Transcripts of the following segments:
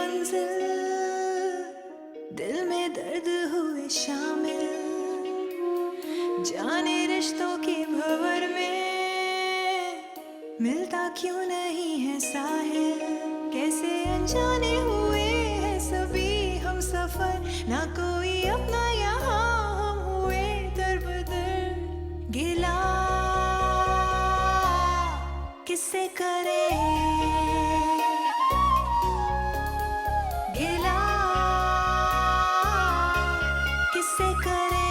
मंजिल, दिल में दर्द हुए शामिल, जाने रिश्तों की भंवर में मिलता क्यों नहीं है साहिल। कैसे अनजाने हुए हैं सभी हम सफर, ना कोई अपना यहाँ हम हुए दरबदर। गिला किससे करे, गिला किससे करे।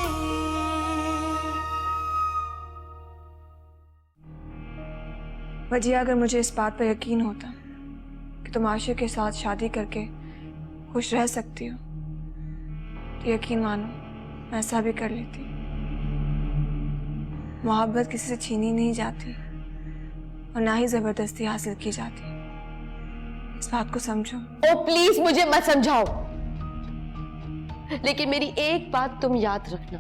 वजिया, अगर मुझे इस बात पर यकीन होता कि तुम आशिक के साथ शादी करके खुश रह सकती हो, तो यकीन मानो मैं ऐसा भी कर लेती। मोहब्बत किसी से छीनी नहीं जाती और ना ही जबरदस्ती हासिल की जाती। इस बात को समझो। ओ प्लीज मुझे मत समझाओ, लेकिन मेरी एक बात तुम याद रखना,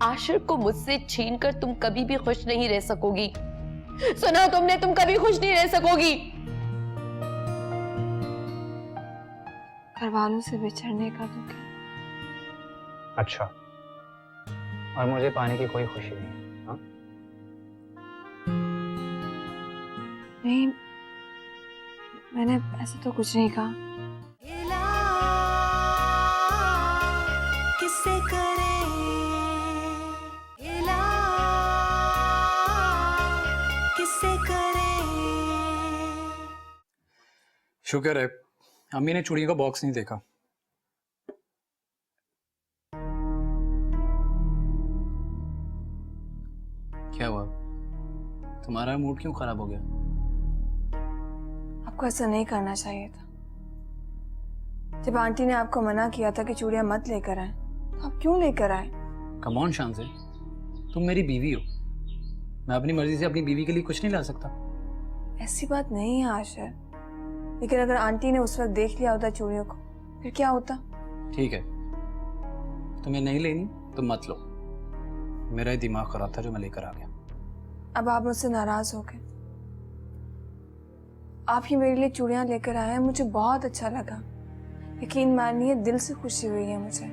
आशिक को मुझसे छीनकर तुम कभी भी खुश नहीं रह सकोगी। सुना तुमने, तुम कभी खुश नहीं रह सकोगी। घर वालों से बिछड़ने का तो क्या। अच्छा, और मुझे पाने की कोई खुशी नहीं है? हाँ? नहीं, मैंने ऐसा तो कुछ नहीं कहा। गिला किससे करे, गिला किससे करे। शुक्र है अम्मी ने चूड़ियों का बॉक्स नहीं देखा। क्या हुआ, तुम्हारा मूड क्यों खराब हो गया? आपको ऐसा नहीं करना चाहिए था। जब आंटी ने आपको मना किया था कि चूड़ियां मत लेकर आए, तो आप क्यों लेकर आए? कम ऑन शांसे, तुम मेरी बीवी हो, मैं अपनी मर्जी से अपनी बीवी के लिए कुछ नहीं ला सकता। ऐसी बात नहीं है आशिर, लेकिन अगर आंटी ने उस वक्त देख लिया होता चूड़ियों को, फिर क्या होता? ठीक है, तुम्हें नहीं लेनी तो मत लो, मेरा ही दिमाग खराब था जो मैं लेकर आ गया। अब आप मुझसे नाराज हो गए। आप ही मेरे लिए चूड़ियां लेकर आए हैं, मुझे बहुत अच्छा लगा। यकीन मानिए दिल से खुशी हुई है मुझे।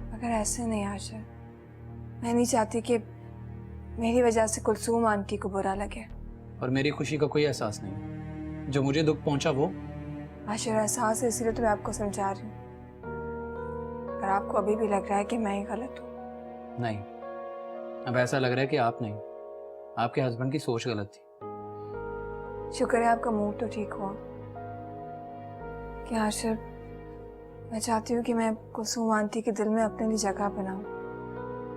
मगर ऐसे नहीं आशिर, मैं नहीं चाहती कि मेरी वजह से कुलसूम आंटी को बुरा लगे। और मेरी खुशी का कोई एहसास नहीं, जो मुझे दुख पहुंचा वो। आशिर एहसास है, इसलिए तो मैं आपको समझा रही हूँ। अगर आपको अभी भी लग रहा है कि मैं ही गलत हूँ। नहीं, अब ऐसा लग रहा है कि आप नहीं, आपके हस्बैंड की सोच गलत थी। शुक्र है आपका मूड तो ठीक हुआ। कि आशिर, मैं चाहती हूँ कि मैं कुलसूम आंटी के दिल में अपने लिए जगह बनाऊं,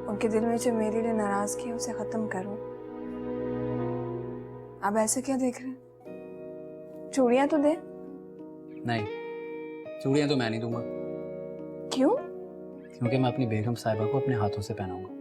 उनके दिल में जो मेरे लिए नाराजगी है उसे खत्म करूं। आप ऐसे क्या देख रहे हैं? चूड़ियां तो दे। नहीं, चूड़ियां तो मैं नहीं दूंगा। क्यों? क्योंकि मैं अपनी बेगम साहिबा को अपने हाथों से पहनाऊंगा।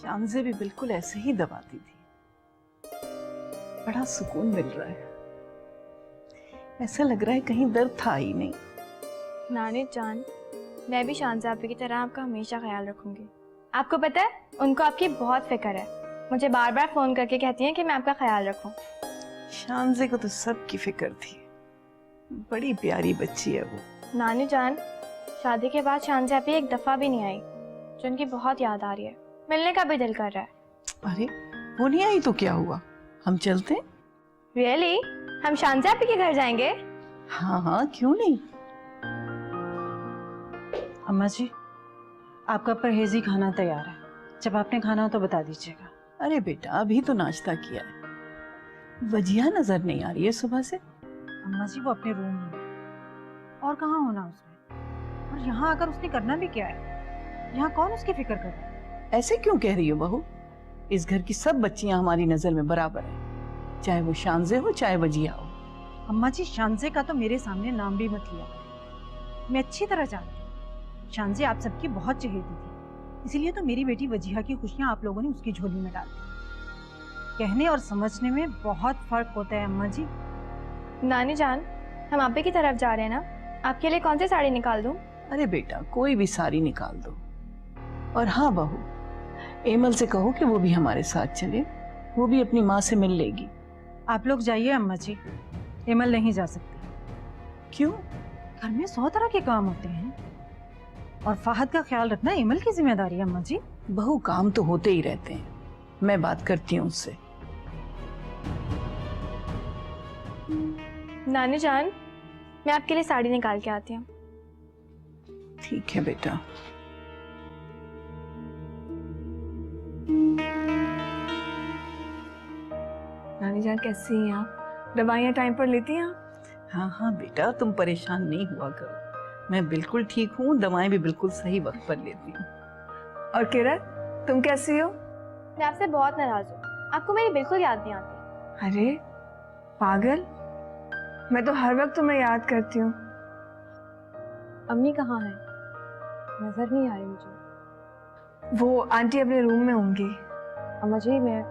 शांजे भी बिल्कुल ऐसे ही दबाती थी। बड़ा सुकून मिल रहा है, ऐसा लग रहा है कहीं दर्द था ही नहीं। नानी जान, मैं भी शांजा आपी की तरह आपका हमेशा ख्याल रखूंगी। आपको पता है, उनको आपकी बहुत फिक्र है। मुझे बार बार फोन करके कहती हैं कि मैं आपका ख्याल रखूं। शांजे को तो सबकी फिक्र थी, बड़ी प्यारी बच्ची है वो। नानी जान, शादी के बाद शांजा आपी एक दफा भी नहीं आई, जो उनकी बहुत याद आ रही है। मिलने का भी दिल कर रहा है। अरे वो नहीं आई तो क्या हुआ, हम चलते हैं। रियली? हम शांजा आपी के घर जाएंगे? हाँ हाँ, क्यों नहीं। अम्मा जी, आपका परहेजी खाना तैयार है, जब आपने खाना हो तो बता दीजिएगा। अरे बेटा, अभी तो नाश्ता किया है। वजिया नजर नहीं आ रही है सुबह से। अम्मा जी वो अपने रूम में है, और कहाँ होना उसने, और यहाँ आकर उसने करना भी क्या है। यहाँ कौन उसकी फिक्र कर रहा है? ऐसे क्यों कह रही हो बहू? इस घर की सब बच्चियां हमारी नजर में बराबर हैं, चाहे वो शानजे हो चाहे वजिया हो। अम्मा जी, शानजे का तो मेरे सामने नाम भी मत लिया करें। मैं अच्छी तरह जानती हूँ शानजे आप सबकी बहुत चहेती थी, इसीलिए तो मेरी बेटी वजीहा की खुशियाँ आप लोगों ने उसकी झोली में डाल दी। कहने और समझने में बहुत फर्क होता है अम्मा जी। नानी जान, हम आप ही की तरफ जा रहे हैं ना, आपके लिए कौन सी साड़ी निकाल दूं? अरे बेटा, कोई भी साड़ी निकाल दो। और हाँ बहू, एमल से कहो कि वो भी हमारे साथ चले, वो भी अपनी माँ से मिल लेगी। आप लोग जाइए अम्मा जी, एमल नहीं जा सकती। क्यों? घर में 100 तरह के काम होते हैं और फाहद का ख्याल रखना एमल की जिम्मेदारी है अम्मा जी। बहू, काम तो होते ही रहते हैं, मैं बात करती हूँ उससे। नानी जान, मैं आपके लिए साड़ी निकाल के आती हूँ। ठीक है बेटा। नानी जान कैसी हैं आप? दवाइयाँ टाइम पर लेती हैं आप? हाँ हाँ बेटा, तुम परेशान नहीं हुआ करो, मैं बिल्कुल ठीक हूँ, दवाएं भी बिल्कुल सही वक्त पर लेती हूँ। और किरण, तुम कैसी हो? मैं आपसे बहुत नाराज हूँ, आपको मेरी बिल्कुल याद नहीं आती। अरे पागल, मैं तो हर वक्त तुम्हें याद करती हूँ। अम्मी कहाँ है? नजर नहीं आ रही मुझे। वो आंटी अपने रूम में होंगी। अम्मा जी, मैं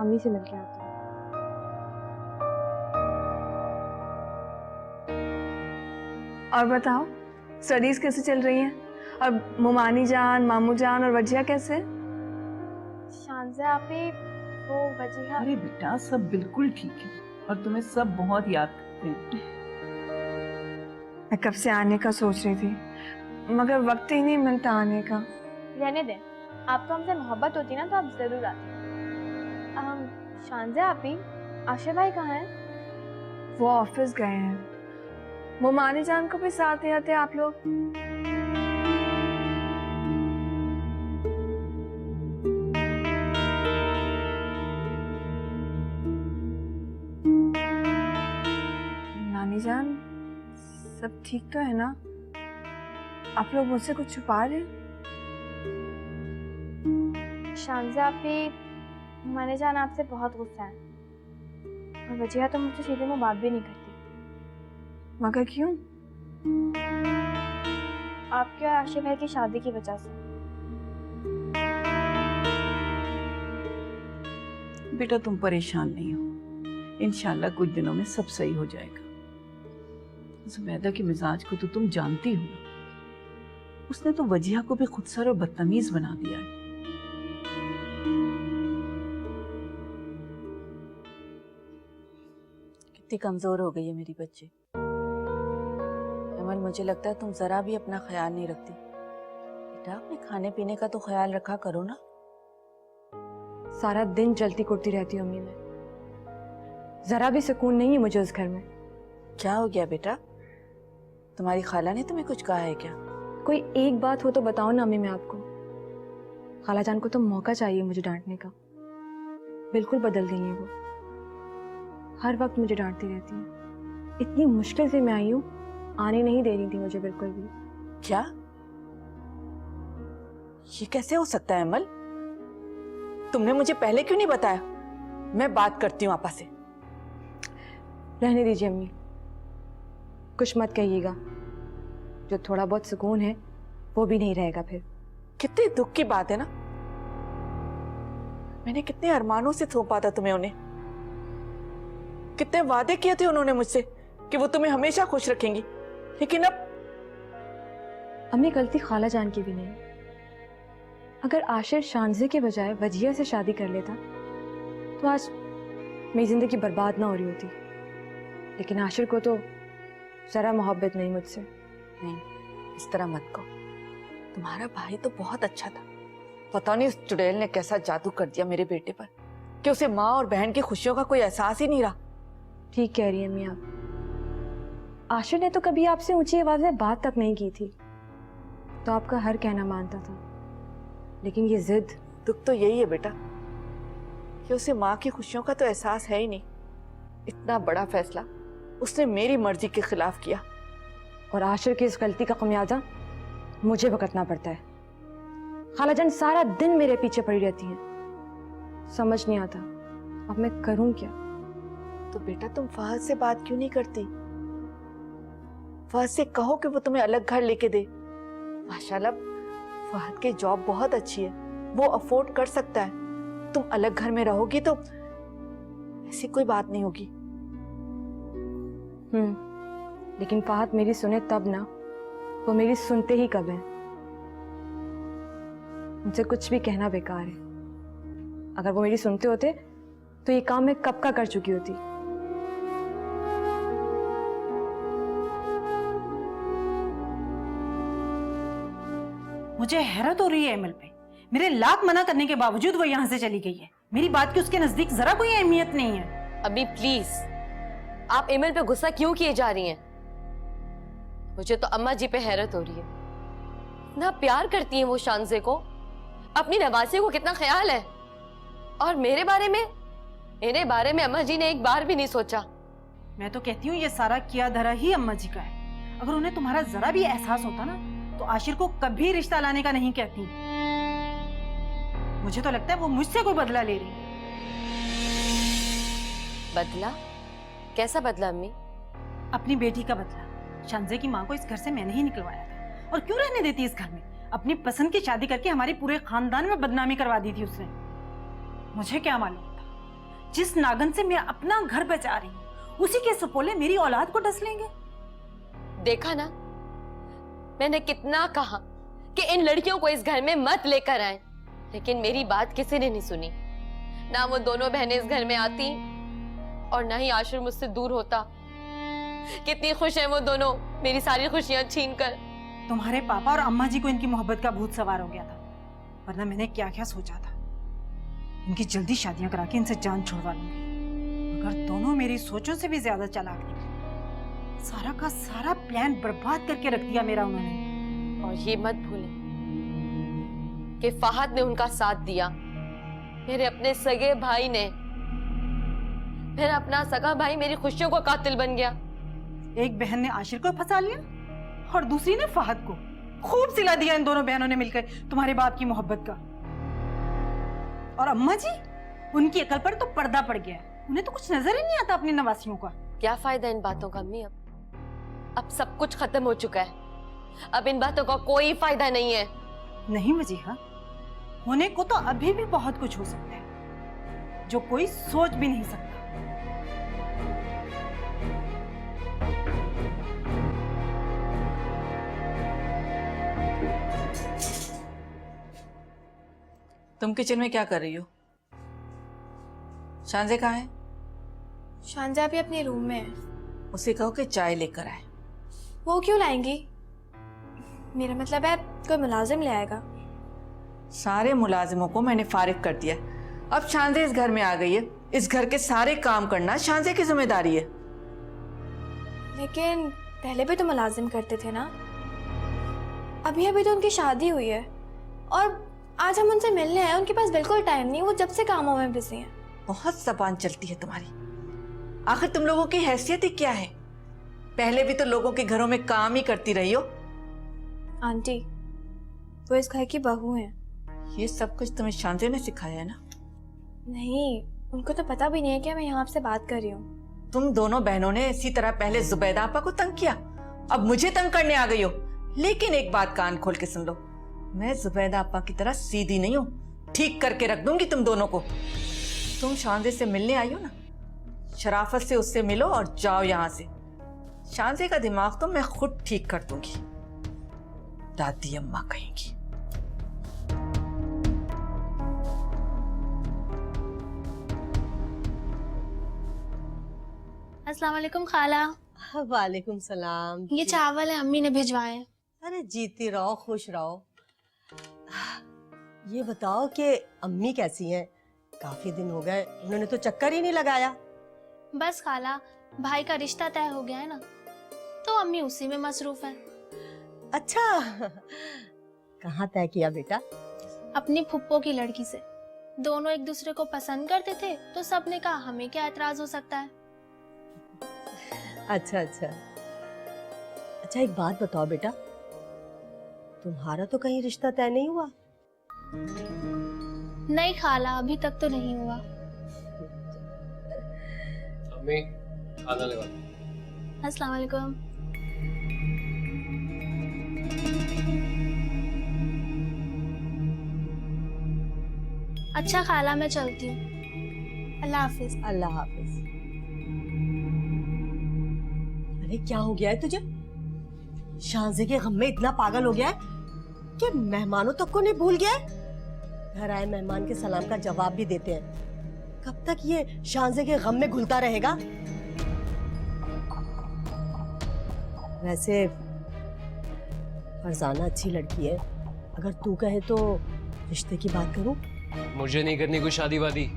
अम्मी से मिलके आती हूँ। और बताओ, स्टडीज कैसे चल रही हैं? और मोमानी जान, मामू जान और वजिया कैसे? शानजे आपी, वो वजीहा। अरे बेटा, सब बिल्कुल ठीक है और तुम्हें सब बहुत याद करते हैं। मैं कब से आने का सोच रही थी, मगर वक्त ही नहीं मिलता आने का। रहने दें, आपको हमसे मोहब्बत होती ना तो आप जरूर आते। शानजे आपी, आशिफ भाई कहाँ हैं? वो ऑफिस गए हैं। मोमानी जान को भी साथ ले आते आप लोग। नानी जान, सब ठीक तो है ना? आप लोग मुझसे कुछ छुपा रहे हैं? शानजे आपी, माने जान आपसे बहुत गुस्सा है और वजीहा तो मुझसे सीधे मुंह बात भी नहीं करती। मगर क्यों? आपके और आशिफ भाई की शादी की वजह से। बेटा, तुम परेशान नहीं हो, इंशाल्लाह कुछ दिनों में सब सही हो जाएगा। जुबैदा के मिजाज को तो तुम जानती हो, उसने तो वजिहा को भी खुदसर और बदतमीज बना दिया है। कितनी कमजोर हो गई है मेरी बच्ची। अमल, मुझे लगता है तुम जरा भी अपना ख्याल नहीं रखती। बेटा, अपने खाने पीने का तो ख्याल रखा करो ना। सारा दिन जलती कुटती रहती हूँ अम्मी, मैं जरा भी सुकून नहीं है मुझे उस घर में। क्या हो गया बेटा? तुम्हारी खाला ने तुम्हें कुछ कहा है क्या? कोई एक बात हो तो बताओ ना अम्मी, मैं आपको। खाला जान को तो मौका चाहिए मुझे डांटने का। बिल्कुल बदल गई है वो, हर वक्त मुझे डांटती रहती है। इतनी मुश्किल से मैं आई हूँ, आने नहीं दे रही थी मुझे बिल्कुल भी। क्या? ये कैसे हो सकता है अमल? तुमने मुझे पहले क्यों नहीं बताया? मैं बात करती हूँ आपा से। रहने दीजिए अम्मी, कुछ मत कहिएगा। जो थोड़ा बहुत सुकून है वो भी नहीं रहेगा फिर। कितने दुख की बात है ना। मैंने कितने अरमानों से सौंपा था तुम्हें उन्हें, कितने वादे किए थे उन्होंने मुझसे कि वो तुम्हें हमेशा खुश रखेंगी, लेकिन अब अम्मी गलती खाला जान की भी नहीं। अगर आशिर शानजे के बजाय वजिया से शादी कर लेता तो आज मेरी जिंदगी बर्बाद ना हो रही होती। लेकिन आशिर को तो जरा मोहब्बत नहीं मुझसे। नहीं, इस तरह मत कहो। तुम्हारा भाई तो बहुत अच्छा था। पता नहीं उस चुड़ैल ने कैसा जादू कर दिया मेरे बेटे पर कि उसे माँ और बहन की खुशियों का कोई एहसास ही नहीं रहा। ठीक कह रही है अम्मी आप। आशिर ने तो कभी आपसे ऊंची आवाज में बात तक नहीं की थी, तो आपका हर कहना मानता था। लेकिन ये जिद। दुख तो यही है बेटा कि उसे माँ की खुशियों का तो एहसास है ही नहीं। इतना बड़ा फैसला उसने मेरी मर्जी के खिलाफ किया। और आशिर की इस गलती का खमियाजा मुझे भुगतना पड़ता है। खालाजान सारा दिन मेरे पीछे पड़ी रहती हैं। समझ नहीं आता अब मैं करूं क्या। तो बेटा तुम फहद से बात क्यों नहीं करती? फहद से कहो कि वो तुम्हें अलग घर लेके दे। माशाल्लाह फहद की जॉब बहुत अच्छी है, वो अफोर्ड कर सकता है। तुम अलग घर में रहोगी तो ऐसी कोई बात नहीं होगी। लेकिन फहद मेरी सुने तब ना, वो मेरी सुनते ही कब है। उनसे कुछ भी कहना बेकार है। अगर वो मेरी सुनते होते तो ये काम मैं कब का कर चुकी होती। मुझे हैरत हो रही है एमएल पे। मेरे लाख मना करने के बावजूद वो यहाँ से चली गई है। मेरी बात की उसके नजदीक जरा कोई अहमियत नहीं है। अम्मी प्लीज, आप एमएल पे गुस्सा क्यों किए जा रही हैं? मुझे तो अम्मा जी पे हैरत हो रही है। इतना प्यार करती हैं वो शानजे को, अपनी नवासी को कितना ख्याल है। और मेरे बारे में अम्मा जी ने एक बार भी नहीं सोचा। मैं तो कहती हूँ ये सारा किया धरा ही अम्मा जी का है। अगर उन्हें तुम्हारा जरा भी एहसास होता ना तो आशिर को कभी रिश्ता लाने का नहीं कहती। मुझे तो लगता है वो मुझसे कोई बदला ले रही है। बदला? कैसा बदला अम्मी? अपनी बेटी का बदला। शानजे की माँ को इस घर से मैंने ही निकलवाया था। और क्यों रहने देती इस घर में? अपनी पसंद की शादी करके हमारे पूरे खानदान में बदनामी करवा दी थी उसने। मुझे क्या मालूम था जिस नागन से मैं अपना घर बचा रही हूँ उसी के सपोले मेरी औलाद को डस लेंगे। देखा ना, मैंने कितना कहा कि इन लड़कियों को इस घर में मत लेकर आए, लेकिन मेरी बात किसी ने नहीं सुनी। ना वो दोनों बहनें इस घर में आती और ना ही आशिर मुझसे दूर होता। कितनी खुश हैं वो दोनों, मेरी सारी खुशियां छीन कर। तुम्हारे पापा और अम्मा जी को इनकी मोहब्बत का भूत सवार हो गया था, वरना मैंने क्या क्या सोचा था। इनकी जल्दी शादियां करा के इनसे जान छुड़वा लूंगी। मगर दोनों मेरी सोचों से भी ज्यादा चालाक निकले। सारा का सारा प्लान बर्बाद करके रख दिया मेरा उन्होंने। और ये मत भूलें कि फहद ने उनका साथ दिया। मेरे अपने सगे भाई ने, मेरा अपना सगा भाई मेरी खुशियों का कातिल बन गया। एक बहन ने आशिर को फंसा लिया और दूसरी ने फहद को। खूब सिला दिया इन दोनों बहनों ने मिलकर तुम्हारे बाप की मोहब्बत का। और अम्मा जी, उनकी अकल पर तो पर्दा पड़ गया है। उन्हें तो कुछ नजर ही नहीं आता अपनी नवासियों का। क्या फायदा इन बातों का अम्मी? अब सब कुछ खत्म हो चुका है। अब इन बातों का कोई फायदा नहीं है। नहीं वजीहा, होने को तो अभी भी बहुत कुछ हो सकता है जो कोई सोच भी नहीं सकता। तुम किचन में क्या कर रही हो? शानजे कहाँ है? शानजा भी अपने रूम में है। उसे कहो कि चाय लेकर आए। वो क्यों लाएंगी? मेरा मतलब है कोई मुलाजिम ले आएगा। सारे मुलाजिमों को मैंने फारिग कर दिया। अब शानजे इस घर में आ गई है। इस घर के सारे काम करना शानजे की जिम्मेदारी है। लेकिन पहले भी तो मुलाजिम करते थे ना। अभी अभी तो उनकी शादी हुई है और आज हम उनसे मिलने आए। उनके पास बिल्कुल टाइम नहीं, वो जब से कामों में बिजी हैं। बहुत जबान चलती है तुम्हारी। आखिर तुम लोगों की हैसियत ही क्या है? पहले भी तो लोगों के घरों में काम ही करती रही हो। आंटी, वो इस घर की बहू हैं। ये सब कुछ तुम्हें शानजे ने सिखाया है ना? नहीं, उनको तो पता भी नहीं है कि मैं यहाँ आपसे बात कर रही हूँ। तुम दोनों बहनों ने इसी तरह पहले जुबैदा आपा को तंग किया, अब मुझे तंग करने आ गई हो। लेकिन एक बात कान खोल के सुन लो, मैं जुबैदा आपा की तरह सीधी नहीं हूँ। ठीक करके रख दूंगी तुम दोनों को। तुम शानजे से मिलने आई हो ना, शराफत से उससे मिलो और जाओ यहाँ से। शानजे का दिमाग तो मैं खुद ठीक कर दूंगी। दादी अम्मा कहेंगी। अस्सलाम वालेकुम खाला। वालेकुम सलाम। ये चावल है, अम्मी ने भिजवाए हैं। अरे जीती रहो, खुश रहो। ये बताओ कि अम्मी कैसी हैं? काफी दिन हो गए, उन्होंने तो चक्कर ही नहीं लगाया। बस खाला, भाई का रिश्ता तय हो गया है ना, तो अम्मी उसी में मसरूफ है। अच्छा, कहाँ तय किया बेटा? अपनी फुप्पो की लड़की से। दोनों एक दूसरे को पसंद करते थे तो सबने कहा हमें क्या एतराज हो सकता है। अच्छा अच्छा अच्छा, एक बात बताओ बेटा, तुम्हारा तो कहीं रिश्ता तय नहीं हुआ? नहीं खाला, अभी तक तो नहीं हुआ। अम्मी खाना लगा। अस्सलाम वालेकुम। अच्छा खाला, मैं चलती हूँ। अल्लाह हाफिज। अल्लाह हाफिज। अरे क्या हो गया है तुझे? शांजे के गम में इतना पागल हो गया है कि मेहमानों तक को नहीं भूल गया है? घर आए मेहमान के सलाम का जवाब भी देते हैं। कब तक ये शांजे के गम में घुलता रहेगा? वैसे फरजाना अच्छी लड़की है, अगर तू कहे तो रिश्ते की बात करूं? मुझे नहीं करनी कोई शादी वादी।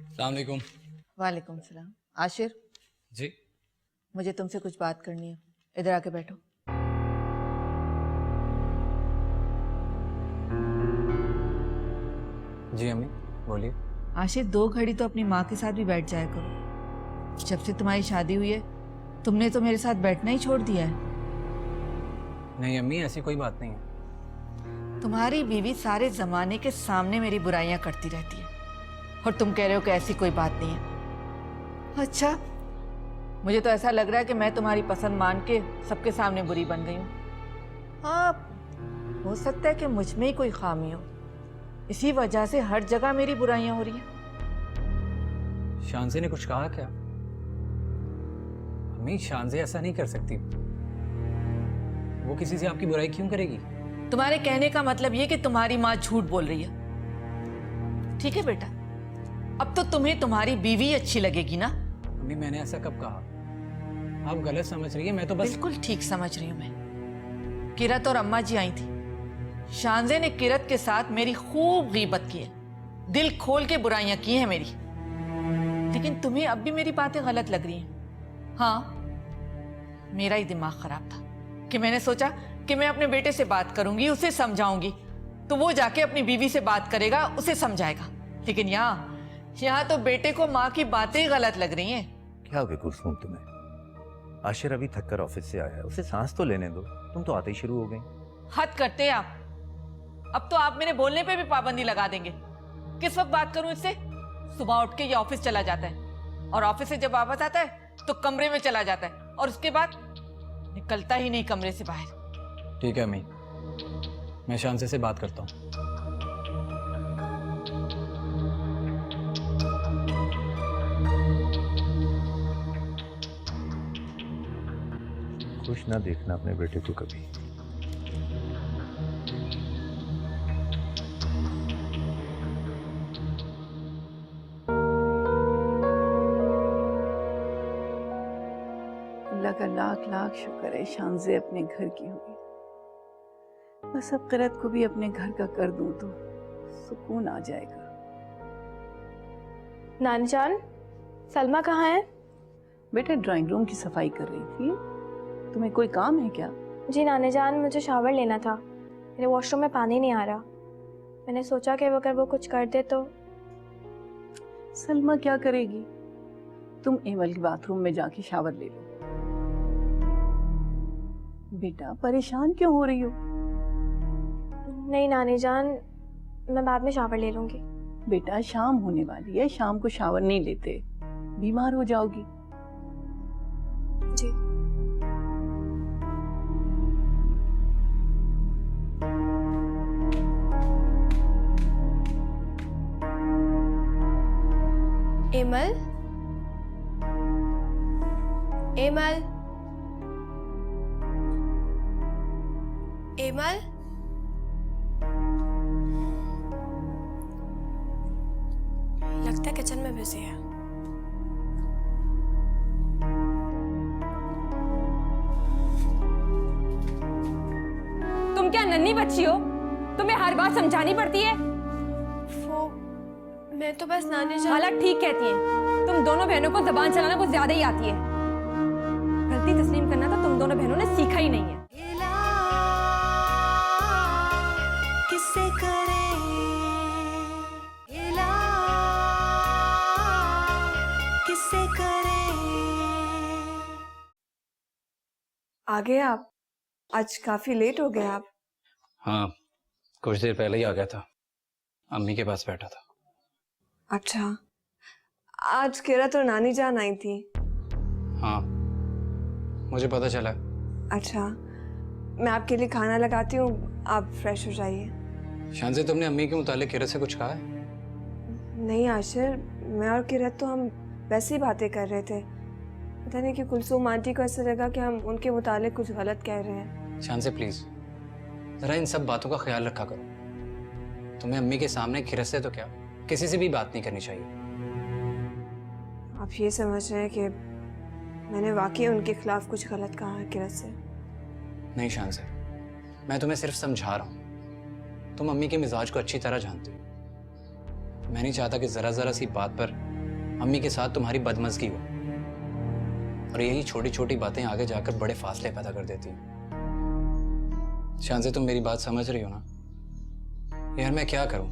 अस्सलामुअलैकुम। वालेकुम सलाम। आशिर, जी मुझे तुमसे कुछ बात करनी है, इधर आके बैठो। जी अम्मी बोलिए। आशिर, 2 घड़ी तो अपनी माँ के साथ भी बैठ जाया करो। जब से तुम्हारी शादी हुई है तुमने तो मेरे साथ बैठना ही छोड़ दिया है। नहीं अम्मी, ऐसी कोई बात नहीं है। तुम्हारी बीवी सारे जमाने के सामने मेरी बुराइयां करती रहती है और तुम कह रहे हो कि ऐसी कोई बात नहीं है। अच्छा, मुझे तो ऐसा लग रहा है कि मैं तुम्हारी पसंद मान के सबके सामने बुरी बन गई हूँ। हाँ, हो सकता है कि मुझ में ही कोई खामी हो, इसी वजह से हर जगह मेरी बुराइयां हो रही हैं। शांजे ने कुछ कहा क्या? अम्मी, शांजे ऐसा नहीं कर सकती। वो किसी से आपकी बुराई क्यों करेगी? तुम्हारे कहने का मतलब ये कि तुम्हारी माँ झूठ बोल रही है। ठीक है बेटा, अब तो तुम्हें तुम्हारी बीवी अच्छी लगेगी ना? अम्मी, मैंने ऐसा कब कहा? आप गलत समझ रही है। मैं तो बस बिल्कुल ठीक समझ रही हूँ मैं। किरत और अम्मा जी आई थी। शांजे ने किरत के साथ मेरी खूब गीबत की है, दिल खोल के बुराइयां की हैं मेरी। लेकिन तुम्हें अब भी मेरी बातें गलत लग रही हैं। हाँ, मेरा ही दिमाग खराब था कि मैंने सोचा कि मैं अपने बेटे से बात करूंगी, उसे समझाऊंगी, तो वो जाके अपनी बीवी से बात करेगा, उसे समझाएगा। लेकिन यहाँ तो बेटे को माँ की बातें गलत लग रही हैं। क्या हो गया कुलसुम तुम्हें? आशिर अभी थक कर ऑफिस से आया है, उसे सांस तो लेने दो। तुम तो आते ही शुरू हो गई। हद करते हैं आप। अब तो आप मेरे बोलने पे भी पाबंदी लगा देंगे। किस वक्त बात करूं इससे? सुबह उठ के ये ऑफिस चला जाता है और ऑफिस से जब वापस आता है तो कमरे में चला जाता है और उसके बाद निकलता ही नहीं कमरे से बाहर। ठीक है अम्मी, मैं शांजे से बात करता हूँ। खुश ना देखना अपने बेटे को कभी। अल्लाह का लाख लाख शुक्र है शांजे अपने घर की हुई। बस अब किरत को भी अपने घर का कर दूं तो सुकून आ जाएगा। नानी जान, सलमा कहाँ है? बेटा ड्राइंग रूम की सफाई कर रही थी। तुम्हें कोई काम है क्या? जी नानी जान, मुझे शावर लेना था। मेरे वॉशरूम में पानी नहीं आ रहा। मैंने सोचा कि अगर वो कुछ कर दे तो। सलमा क्या करेगी? तुम एमल के बाथरूम में जाके शावर ले लो। बेटा परेशान क्यों हो रही हो? नहीं नानी जान, मैं बाद में शावर ले लूंगी। बेटा शाम होने वाली है, शाम को शावर नहीं लेते, बीमार हो जाओगी। जी। एमल, एमल, एमल, लगता है किचन में बिजी है। तुम क्या नन्ही बच्ची हो? तुम्हें हर बात समझानी पड़ती है। वो मैं तो बस नानी जान। हालात ठीक कहती हैं। तुम दोनों बहनों को जबान चलाना कुछ ज्यादा ही आती है। गलती तस्लीम करना तो तुम दोनों बहनों ने सीखा ही नहीं है। किससे करें इलाज? आ गए आप? आज काफी लेट हो गए आप। हाँ, कुछ देर पहले ही आ गया था, अम्मी के पास बैठा था। अच्छा, आज किरत और नानी जान आई थी। हाँ, मुझे पता चला। अच्छा, मैं आपके लिए खाना लगाती हूँ, आप फ्रेश हो जाइए। शांति, तुमने अम्मी के मुतालिक किरत से कुछ कहा है? नहीं आशिर, मैं और किरत तो हम वैसे ही बातें कर रहे थे। पता नहीं कि कुलसूम आंटी को ऐसा लगा कि हम उनके मुतालिक कुछ गलत कह रहे हैं। शांति प्लीज, जरा इन सब बातों का ख्याल रखा करो। तुम्हें अम्मी के सामने किरत से तो क्या, किसी से भी बात नहीं करनी चाहिए। आप ये समझ रहे हैं कि मैंने वाकई उनके खिलाफ कुछ गलत कहा है किरत से? नहीं शांति, मैं तुम्हें सिर्फ समझा रहा हूँ। तुम अम्मी के मिजाज को अच्छी तरह जानती हो। मैं नहीं चाहता कि जरा जरा सी बात पर अम्मी के साथ तुम्हारी बदमज़गी हो, और यही छोटी छोटी बातें आगे जाकर बड़े फासले पैदा कर देती हैं। शांति, तुम मेरी बात समझ रही हो ना? यार मैं क्या करूं,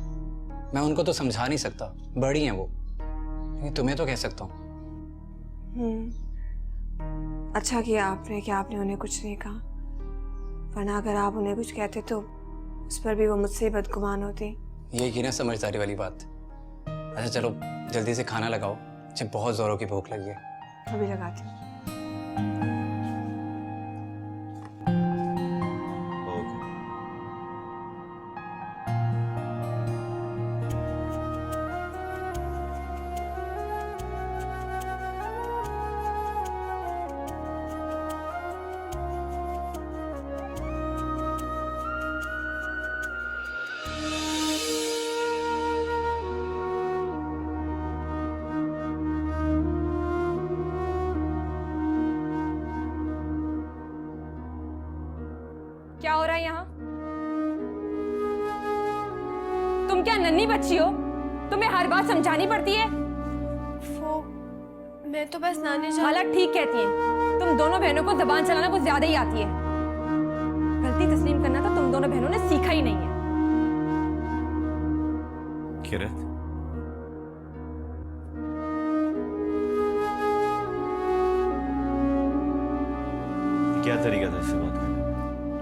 मैं उनको तो समझा नहीं सकता, बड़ी हैं वो, लेकिन तुम्हें तो कह सकता हूँ। अच्छा किया आपने कि आपने उन्हें कुछ नहीं कहा, वरना अगर आप उन्हें कुछ कहते तो उस पर भी वो मुझसे बदगुमान होती। ये की ना समझदारी वाली बात। अच्छा चलो जल्दी से खाना लगाओ, मुझे बहुत जोरों की भूख लगी है। अभी लगाती हूँ। क्या हो रहा है यहाँ? तुम क्या नन्ही बच्ची हो? तुम्हें हर बात समझानी पड़ती है? वो मैं तो बस नानी जान। हालात ठीक कहती हैं। तुम दोनों बहनों को जबान चलाना कुछ ज्यादा ही आती है। गलती तस्लीम करना तो तुम दोनों बहनों ने सीखा ही नहीं है। किरत, क्या तरीका था इससे बात करने?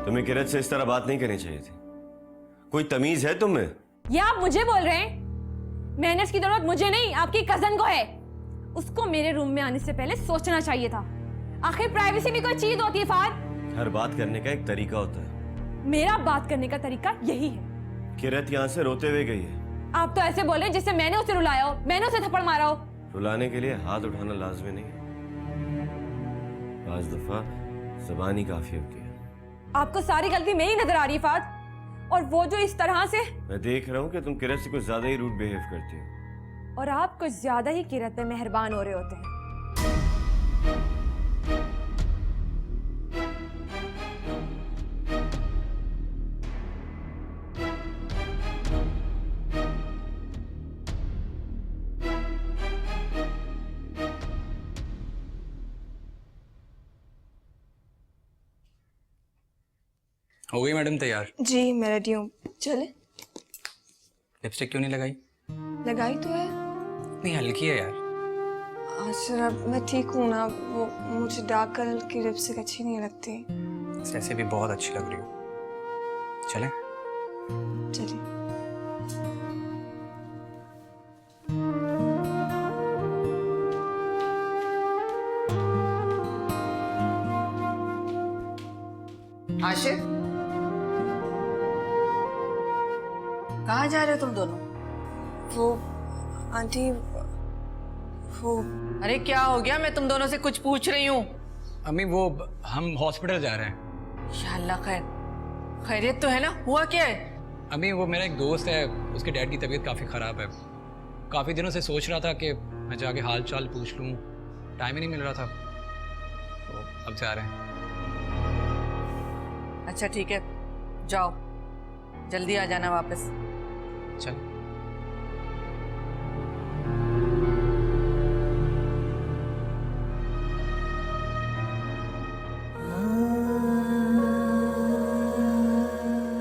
तुम्हें किरत से इस तरह बात नहीं करनी चाहिए थी। कोई तमीज है तुम्हें? ये आप मुझे बोल रहे हैं? मैनेज की जरूरत मुझे नहीं, आपकी कजन को है। उसको मेरे रूम में आने से पहले सोचना चाहिए था। आखिर प्राइवेसी भी कोई चीज होती है फाद। हर बात करने का एक तरीका होता है। मेरा बात करने का तरीका यही है। किरत यहाँ से रोते हुए गई है। आप तो ऐसे बोल रहे हैं जैसे मैंने उसे रुलाया हो, मैंने उसे थप्पड़ मारा हो। रुलाने के लिए हाथ उठाना लाजमी नहीं है, बाज़ दफा ज़बान ही काफी होती है। आपको सारी गलती मेरी नजर आ रही है फाद, और वो जो इस तरह से। मैं देख रहा हूँ कि तुम किरत से कुछ ज्यादा ही रूड बिहेव करती हो। और आप कुछ ज्यादा ही किरत पे मेहरबान हो रहे होते हैं। हो गई मैडम तैयार? जी मैं रेडी हूँ, चले। लिपस्टिक क्यों नहीं लगाई? लगाई तो है। इतनी हल्की है यार। आशिर अब मैं ठीक हूँ ना, वो मुझे डार्क कलर की लिपस्टिक अच्छी नहीं लगती। ऐसे भी बहुत अच्छी लग रही हो। चलें? चलिए। आशिर, कहाँ जा रहे हो तुम दोनों? वो आंटी, वो अरे क्या हो गया? मैं तुम दोनों से कुछ पूछ रही हूँ। अम्मी वो हम हॉस्पिटल जा रहे हैं। या अल्लाह खैर, खैरियत तो है ना? हुआ क्या है? अम्मी वो मेरा एक दोस्त है, उसके डैड की तबीयत काफ़ी ख़राब है। काफ़ी दिनों से सोच रहा था कि मैं जाके हाल चाल पूछ लूँ, टाइम ही नहीं मिल रहा था, तो अब जा रहे हैं। अच्छा ठीक है, जाओ, जल्दी आ जाना वापस। चल।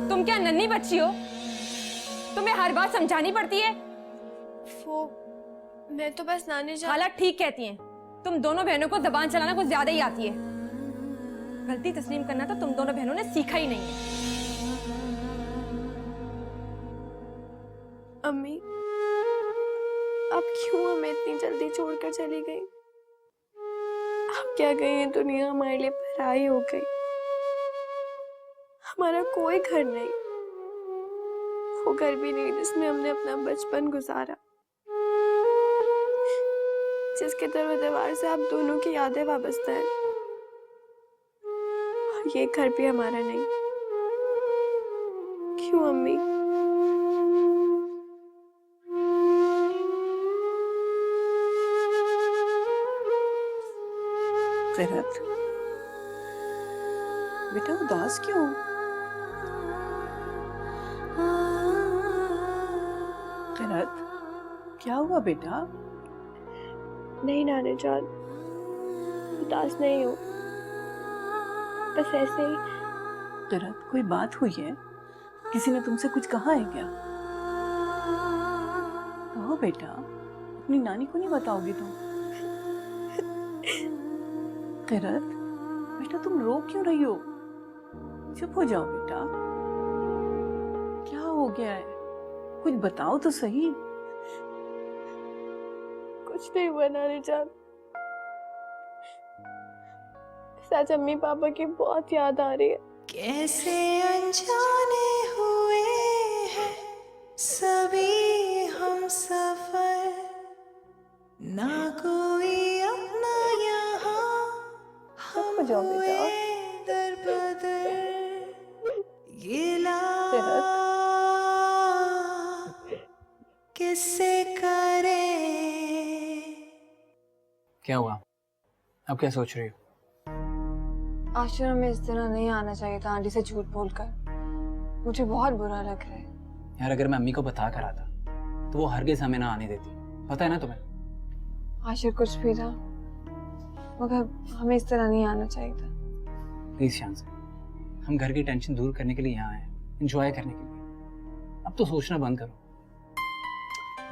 तुम क्या नन्ही बच्ची हो? तुम्हें हर बात समझानी पड़ती है? वो मैं तो बस नानी जान। हालात ठीक कहती हैं। तुम दोनों बहनों को जबान चलाना कुछ ज्यादा ही आती है। गलती तस्लीम करना तो तुम दोनों बहनों ने सीखा ही नहीं है। अम्मी, आप क्यों हमें इतनी जल्दी छोड़कर चली गई? आप क्या गई हैं, दुनिया हमारे लिए पराई हो गई। हमारा कोई घर नहीं, वो घर भी नहीं जिसमें हमने अपना बचपन गुजारा, जिसके दरवाजे से आप दोनों की यादें वाबस्ता हैं। और ये घर भी हमारा नहीं। क्यों अम्मी? किरत, बेटा उदास क्यों? किरत, क्या हुआ बेटा? नहीं नानी जान, उदास नहीं हूँ, बस ऐसे ही। किरत, कोई बात हुई है? किसी ने तुमसे कुछ कहा है क्या? कहो बेटा, अपनी नानी को नहीं बताओगी तुम? किरत, बेटा तुम रो क्यों रही हो? चुप हो जाओ बेटा। क्या हो गया है? कुछ बताओ तो सही। कुछ नहीं हुआ नानी जान, सच अम्मी पापा की बहुत याद आ रही है। कैसे अनजाने हुए हैं सभी हम सफर, ना कोई अपना यहाँ, हम हो जाओ बेटा। हुए दर बदर। ये लाज किससे करे? क्या हुआ? अब क्या सोच रही हो? आश्रम में इस तरह नहीं आना चाहिए था, आंटी से झूठ बोलकर। मुझे बहुत बुरा लग रहा है। यार अगर मैं अम्मी को बता कर आता तो वो हरगिज़ हमें ना आने देती, पता है ना तुम्हें। आशिर कुछ भी था, मगर हमें इस तरह नहीं आना चाहिए था। प्लीज शान से, हम घर की टेंशन दूर करने के लिए यहाँ आए, एंजॉय करने के लिए। अब तो सोचना बंद करो।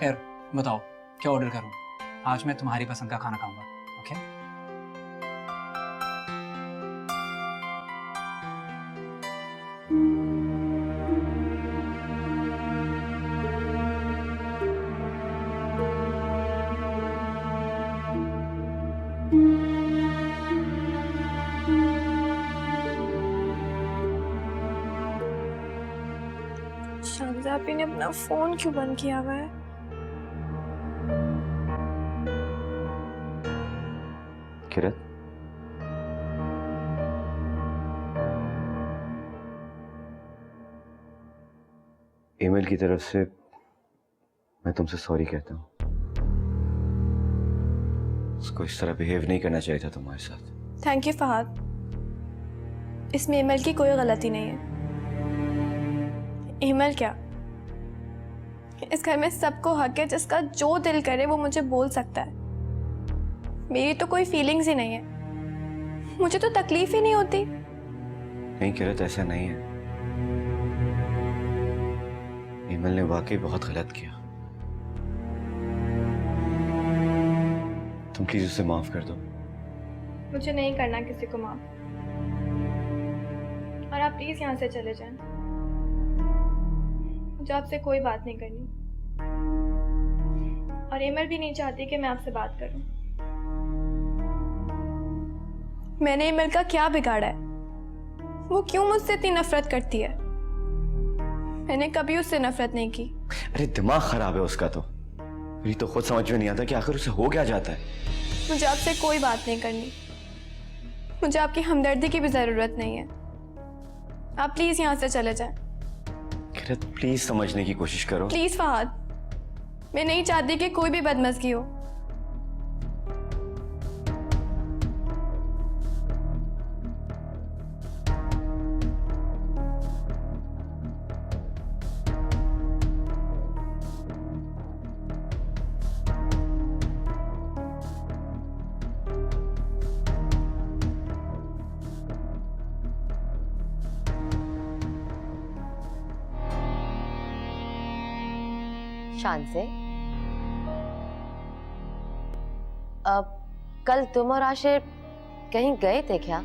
खैर बताओ क्या ऑर्डर करूँ? आज मैं तुम्हारी पसंद का खाना खाऊंगा, ओके? शांजा आपी ने अपना फोन क्यों बंद किया हुआ है? किरत, ईमेल की तरफ से मैं तुमसे सॉरी कहता हूँ। उसको इस तरह बिहेव नहीं करना चाहिए था तुम्हारे साथ। थैंक यू फहद, इसमें ईमेल की कोई गलती नहीं है। ईमेल क्या, इस घर में सबको हक है, जिसका जो दिल करे वो मुझे बोल सकता है। मेरी तो कोई फीलिंग्स ही नहीं है, मुझे तो तकलीफ ही नहीं होती। नहीं किरत, ऐसा नहीं है। ईमेल ने वाकई बहुत गलत किया। तुम प्लीज उसे माफ कर दो। मुझे नहीं करना किसी को माफ, और आप प्लीज यहाँ से चले जाएं। मुझे आपसे कोई बात नहीं करनी, और ईमेल भी नहीं चाहती कि मैं आपसे बात करूं। मैंने ईमेल का क्या बिगाड़ा है? वो क्यों मुझसे इतनी नफरत करती है? मैंने कभी उससे नफरत नहीं की। अरे दिमाग खराब है उसका तो। मुझे तो खुद समझ में नहीं आता कि आखिर उसे हो क्या जाता है। मुझे आपसे कोई बात नहीं करनी, मुझे आपकी हमदर्दी की भी जरूरत नहीं है। आप प्लीज यहाँ से चले जाएं। किरत प्लीज समझने की कोशिश करो। प्लीज फहद, मैं नहीं चाहती कि कोई भी बदमज़गी हो। शान से, अब कल तुम और आशिर कहीं गए थे क्या?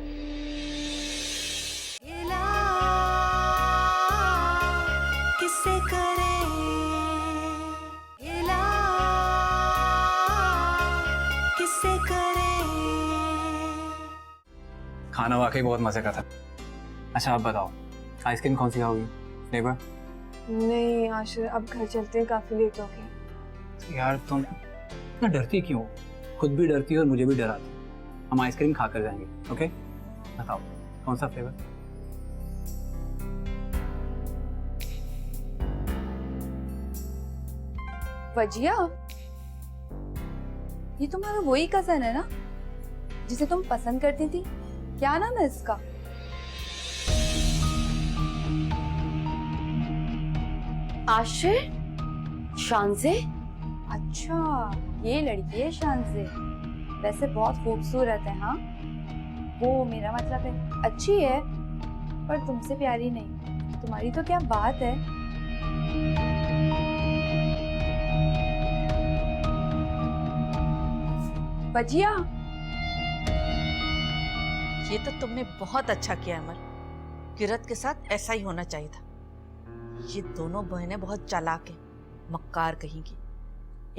खाना वाकई बहुत मजे का था। अच्छा आप बताओ, आइसक्रीम कौन सी खाओगी? फ्लेवर? नहीं आशिर, अब घर चलते हैं, काफ़ी लेट हो गया। यार तुम इतना डरती क्यों? खुद भी डरती हो और मुझे भी डराती। हम आइसक्रीम खा कर जाएंगे, ओके? बताओ कौन सा फ्लेवर? वजिया, ये तुम्हारा वही कजन है ना जिसे तुम पसंद करती थी? क्या नाम है इसका? आशिर? शानज़े? अच्छा, ये लड़की है शानज़े। वैसे बहुत खूबसूरत है। हाँ, वो मेरा मतलब है अच्छी है, पर तुमसे प्यारी नहीं। तुम्हारी तो क्या बात है। वजिया, ये तो तुमने बहुत अच्छा किया अमर। किरत के साथ ऐसा ही होना चाहिए था। ये दोनों बहनें बहुत चालाक हैं, मक्कार कहेंगी।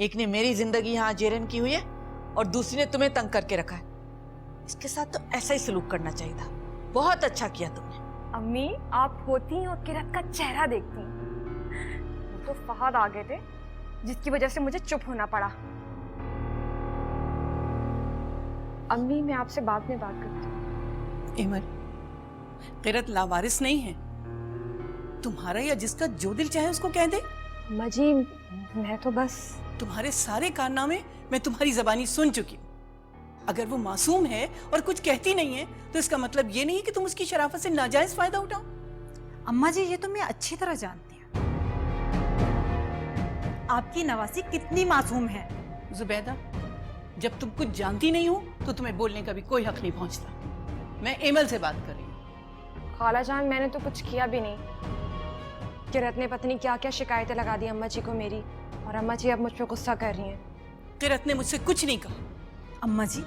एक ने मेरी जिंदगी यहाँ जेरन की हुई है और दूसरी ने तुम्हें तंग करके रखा है। इसके साथ तो ऐसा ही सलूक करना चाहिए था। बहुत अच्छा किया तुमने। अम्मी, आप होती और किरत का चेहरा देखती। वो तो फहद आ गए थे, जिसकी वजह से मुझे चुप होना पड़ा। अम्मी, मैं आपसे बाद में बात करती हूँ। एमर, किरत लावारिस नहीं है। तुम्हारा या जिसका जो दिल चाहे उसको कह दे। अम्मा जी, मैं तो बस तुम्हारे सारे कारनामे मैं तुम्हारी जबानी सुन चुकी हूँ। अगर वो मासूम है और कुछ कहती नहीं है तो इसका मतलब ये नहीं कि तुम उसकी शराफत से नाजायज फायदा उठाओ। अम्मा जी, ये तो मैं अच्छी तरह जानती हूँ आपकी नवासी कितनी मासूम है। जुबैदा, जब तुम कुछ जानती नहीं हो तो तुम्हें बोलने का भी कोई हक नहीं पहुंचता। मैं एमल से बात कर रही हूँ। खाला जान, मैंने तो कुछ किया भी नहीं। किरत ने पता नहीं क्या क्या शिकायतें लगा दी अम्मा जी को मेरी, और अम्मा जी अब मुझ पर गुस्सा कर रही हैं। किरत ने मुझसे कुछ नहीं कहा। अम्मा जी,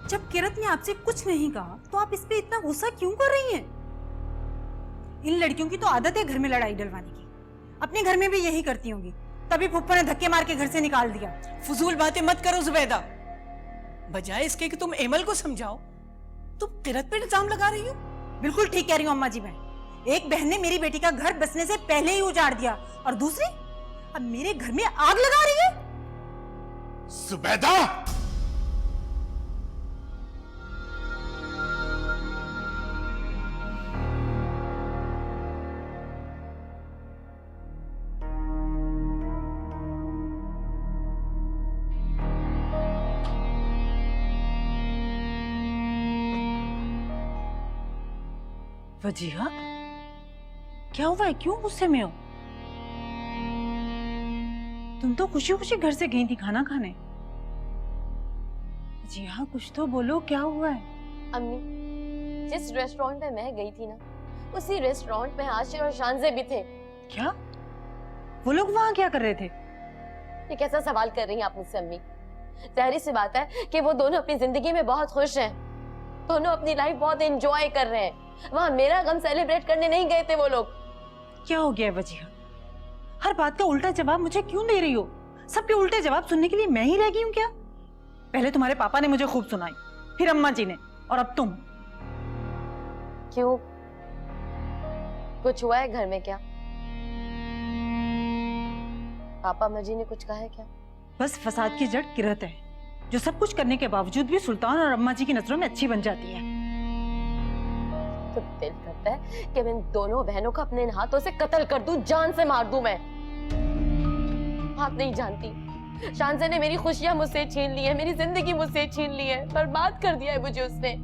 जब किरत ने आपसे कुछ नहीं कहा तो आप इस पे इतना गुस्सा क्यों कर रही हैं? इन लड़कियों की तो आदत है घर में लड़ाई डलवाने की। अपने घर में भी यही करती होंगी, तभी फुप्पा ने धक्के मार के घर से निकाल दिया। फजूल बातें मत करो जुबैदा। बजाय इसके कि तुम एमल को समझाओ, तुम किरत पे इल्जाम लगा रही हो। बिल्कुल ठीक कह रही हूँ अम्मा जी। मैं, एक बहन ने मेरी बेटी का घर बसने से पहले ही उजाड़ दिया और दूसरी अब मेरे घर में आग लगा रही है। जुबैदा! वजीहा, क्या हुआ है? क्यों गुस्से में हो? तुम तो खुशी खुशी घर से गई थी खाना खाने। वजीहा, कुछ तो बोलो, क्या हुआ है? अम्मी, जिस रेस्टोरेंट में मैं गई थी ना, उसी रेस्टोरेंट में आशिर और शानज़े भी थे। क्या? वो लोग वहाँ क्या कर रहे थे? ये कैसा सवाल कर रही हैं आप मुझसे अम्मी? जाहिर सी बात है कि वो दोनों अपनी जिंदगी में बहुत खुश हैं। दोनों अपनी लाइफ बहुत एंजॉय कर रहे हैं। वहाँ मेरा गम सेलिब्रेट करने नहीं गए थे वो लोग। क्या हो गया है वजीहा? हर बात का उल्टा जवाब मुझे क्यों दे रही हो? सबके उल्टे जवाब सुनने के लिए मैं ही रह गई हूँ क्या? पहले तुम्हारे पापा ने मुझे खूब सुनाई, फिर अम्मा जी ने, और अब तुम। क्यों? कुछ हुआ है घर में क्या? पापा अम्मा जी ने कुछ कहा है क्या? बस फसाद की जड़ किरत है, जो सब कुछ करने के बावजूद भी सुल्तान और अम्मा जी की नजरों में अच्छी बन जाती है। तो दिल करता है कि मैं इन दोनों बहनों को अपने हाथों से कत्ल कर दूं, जान से मार दूं। मैं आप नहीं जानती, शानज़े ने मेरी खुशियां मुझसे छीन ली है, मेरी जिंदगी मुझसे छीन ली है, बर्बाद कर दिया है मुझे उसने।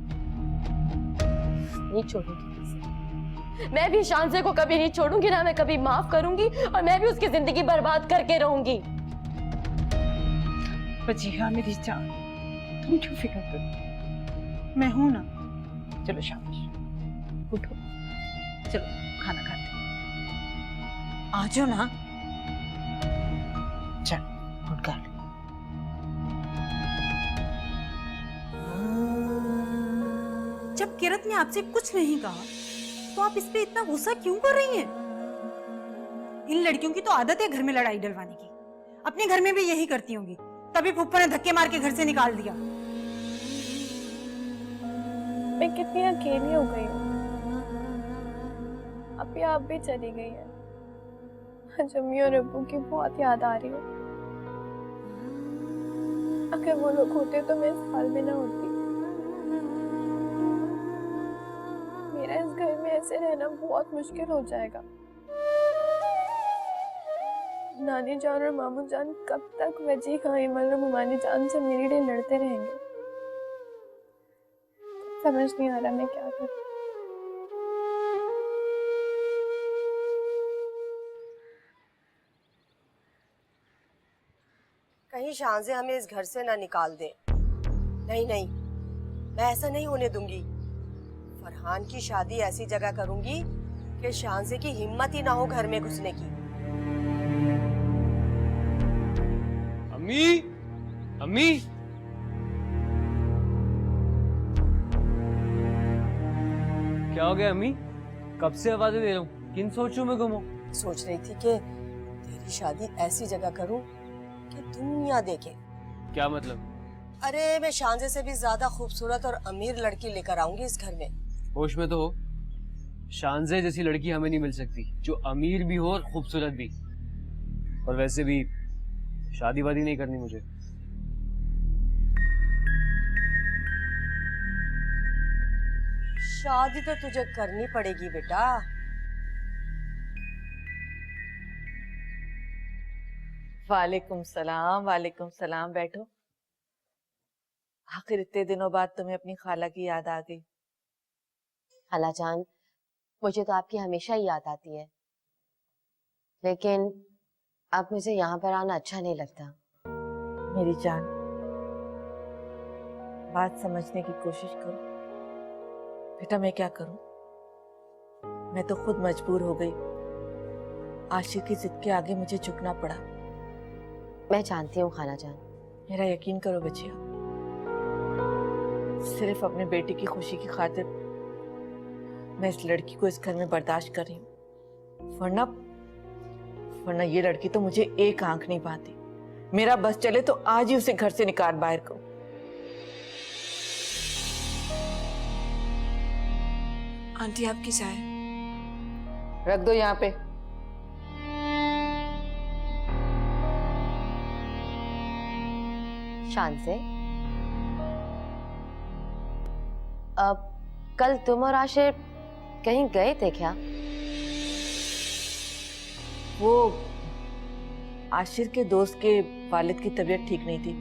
नहीं छोड़ूंगी उसे। मैं भी शानज़े को कभी नहीं छोड़ूंगी, ना मैं कभी माफ करूंगी, और मैं भी उसकी जिंदगी बर्बाद करके रहूंगी। वजीहा मेरी जान, तुम क्यों फिक्र करो? मैं हूं ना। चलो शाबाश, उठो, चलो खाना खाते हैं। आ जाओ ना। चल, गुड गर्ल। जब किरत ने आपसे कुछ नहीं कहा तो आप इस पे इतना गुस्सा क्यों कर रही हैं? इन लड़कियों की तो आदत है घर में लड़ाई डलवाने की। अपने घर में भी यही करती होंगी, तभी फुप्पा ने धक्के मार के घर से निकाल दिया। मैं कितनी अकेली हो गई हूँ। अभी आप भी चली गई है। आज अम्मी और अब्बू की बहुत याद आ रही है। अगर वो लोग होते तो मैं इस हाल में ना होती। मेरा इस घर में ऐसे रहना बहुत मुश्किल हो जाएगा। नानी जान और मामू जान कब तक वजीहा, इमल और मुमानी जान से मेरे लिए लड़ते रहेंगे? समझ नहीं आ रहा मैं क्या करूं। कहीं शांजे हमें इस घर से ना निकाल दे। नहीं नहीं, मैं ऐसा नहीं होने दूंगी। फरहान की शादी ऐसी जगह करूंगी कि शांजे की हिम्मत ही ना हो घर में घुसने की। अम्मी, अम्मी, क्या हो गया अम्मी? कब से आवाजें दे रहा हूँ, किन सोचों में गुम हो? सोच रही थी कि तेरी शादी ऐसी जगह करूं कि दुनिया देखे। क्या मतलब? अरे मैं शांजे से भी ज्यादा खूबसूरत और अमीर लड़की लेकर आऊंगी इस घर में। होश में तो हो। शांजे जैसी लड़की हमें नहीं मिल सकती जो अमीर भी हो और खूबसूरत भी। और वैसे भी शादी वादी नहीं करनी मुझे। शादी तो तुझे करनी पड़ेगी बेटा। वालेकुम सलाम, वालेकुम सलाम। बैठो। आखिर इतने दिनों बाद तुम्हें अपनी खाला की याद आ गई। खाला जान, मुझे तो आपकी हमेशा ही याद आती है, लेकिन अब मुझे यहाँ पर आना अच्छा नहीं लगता। मेरी जान, बात समझने की कोशिश करो। बेटा मैं क्या करूं? मैं तो खुद मजबूर हो गई। आशिक की जिद के आगे मुझे झुकना पड़ा। मैं जानती हूँ खाला जान। मेरा यकीन करो बच्चिया, सिर्फ अपने बेटे की खुशी की खातिर मैं इस लड़की को इस घर में बर्दाश्त कर रही हूँ। वरना ये लड़की तो मुझे एक आंख नहीं पाती। मेरा बस चले तो आज ही उसे घर से निकाल बाहर करो। आंटी आपकी चाय रख दो यहाँ पे। शान से अब कल तुम और आशिर कहीं गए थे क्या? वो आशिर के दोस्त के वालिद की तबीयत ठीक नहीं थी,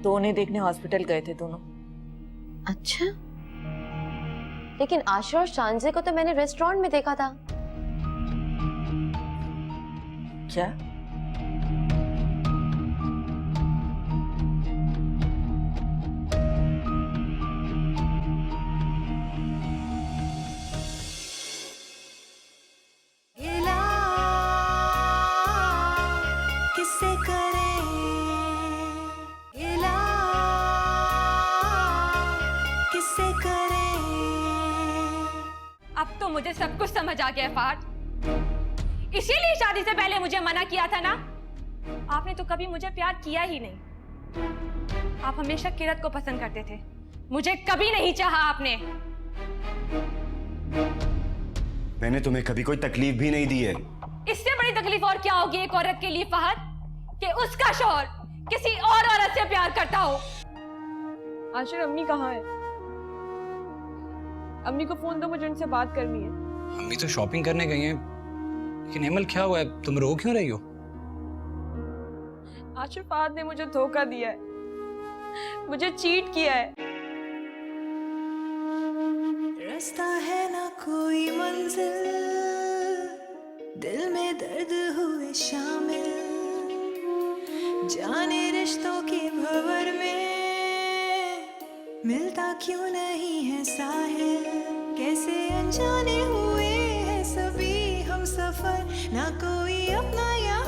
तो उन्हें देखने हॉस्पिटल गए थे दोनों। अच्छा, लेकिन आशिर और शानजे को तो मैंने रेस्टोरेंट में देखा था। क्या? किससे करें गिला, किससे करें। अब तो मुझे सब कुछ समझ आ गया है फहद। इसीलिए शादी से पहले मुझे मना किया था ना। आपने तो कभी मुझे प्यार किया ही नहीं। आप हमेशा किरत को पसंद करते थे, मुझे कभी नहीं चाहा आपने। मैंने तुम्हें कभी कोई तकलीफ भी नहीं दी है। इससे बड़ी तकलीफ और क्या होगी एक औरत के लिए फहद, कि उसका शौहर किसी और औरत से प्यार करता हो। आशिर अम्मी कहाँ है? अम्मी को फोन दो, मुझे उनसे बात करनी है। अम्मी तो शॉपिंग करने गई हैं। लेकिन हेमल क्या हुआ है, तुम रो क्यों रही हो? आशिर फहद ने मुझे धोखा दिया है, मुझे चीट किया है। रास्ता है ना कोई मंजिल, दिल में दर्द हुए शामिल, जाने रिश्तों के भंवर में मिलता क्यों नहीं है साहिल। कैसे अनजाने हुए हैं सभी हम सफर, ना कोई अपना या